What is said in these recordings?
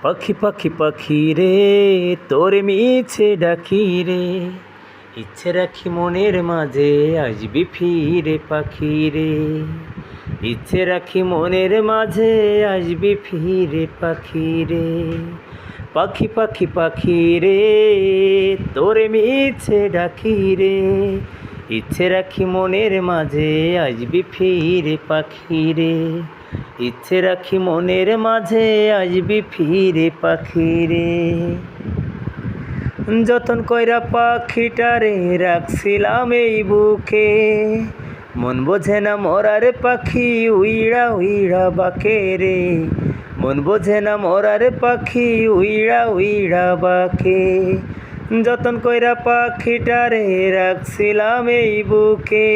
পাখি পাখি পাখি রে তোরে মিছে ডাকি রে, ইচ্ছে রাখি মনের মাঝে আসবি ফিরে পাখি রে। ইচ্ছে রাখি মনের মাঝে আসবি ফিরে পাখি রে। পাখি পাখি পাখি রে তোরে মিছে ডাকি রে, ইচ্ছে রাখি মনের মাঝে আসবি ফিরে পাখি রে। ইচ্ছে রাখি মনের মাঝে আসবি ফিরে পাখি রে। যতন কইরা পাখিটারে রাখছিলাম এই বুকে, মন বোঝে না মরার পাখি উইড়া উইড়া বাকে রে। মন বোঝে না মরার পাখি উইড়া উইড়া বাকে। যতন কইরা পাখিটারে রাখছিলাম এই বুকে,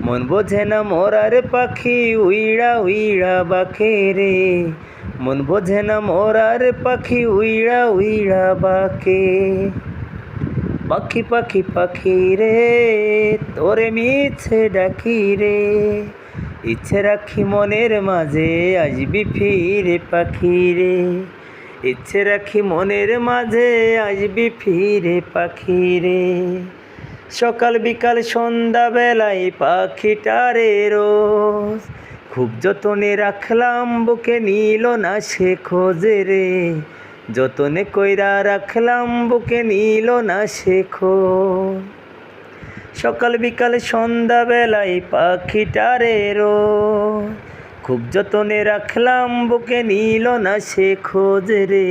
মন বোঝে না মরার পাখি উইড়া উইড়া বাকে রে। মন বোঝে না মরার পাখি উইড়া উইড়া বাকে। পাখি পাখি পাখি রে তোরে মিছে ডাকি রে, ইচ্ছে রাখি মনের মাঝে আসবি ফিরে পাখি রে। ইচ্ছে রাখি মনের মাঝে আসবি ফিরে পাখি রে। সকাল বিকাল সন্ধ্যা বেলায় পাখিটারে রোজ খুব যতনে রাখলাম, বুকে নিল না সে খোঁজে রে। যতনে কইরা রাখলাম বুকে নিল না সে খোঁজ। সকাল বিকাল সন্ধ্যা বেলায় পাখিটারে রোজ খুব যতনে রাখলাম, বুকে নিল না সে খোঁজ রে।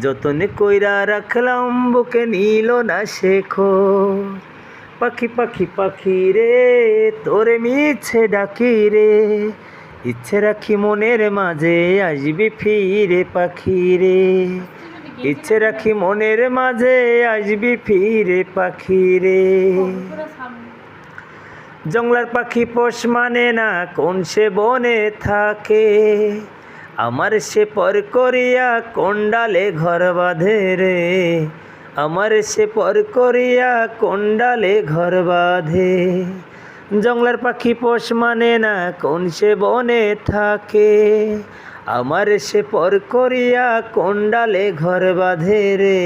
যতনে কইরা রাখলাম বুকে নিল না সে খোঁজ। পাখি পাখি পাখি রে তোরে মিছে ডাকি রে, ইচ্ছে রাখি মনের মাঝে আসবি ফিরে পাখি রে। ইচ্ছে রাখি মনের মাঝে আসবি ফিরে পাখি রে। জংলার পাখি পোষ মানে না কোন সে বনে থাকে, আমার সে পর করিয়া কোন ডালে ঘর বাঁধে রে। আমার সে পর করিয়া কোন ডালে ঘর বাঁধে। জংলার পাখি পোষ মানে না কোন সে বনে থাকে, আমার সে পর করিয়া কোন ডালে ঘর বাঁধে রে।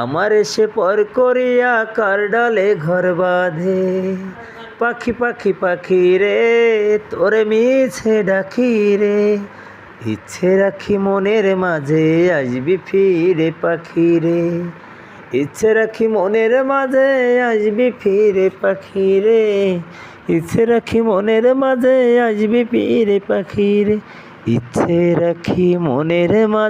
আমার সে পর করিয়া কার ডালে ঘর বাঁধে। পাখি পাখি পাখি রে তোরে মিছে ডাকি রে, ইচ্ছে রাখি মনের মাঝে আসবি ফিরে পাখি রে। ইচ্ছে রাখি মনের মাঝে আসবি ফিরে পাখি রে। ইচ্ছে রাখি মনের মাঝে আসবি ফিরে পাখি রে। ইচ্ছে রাখি মনের মাঝে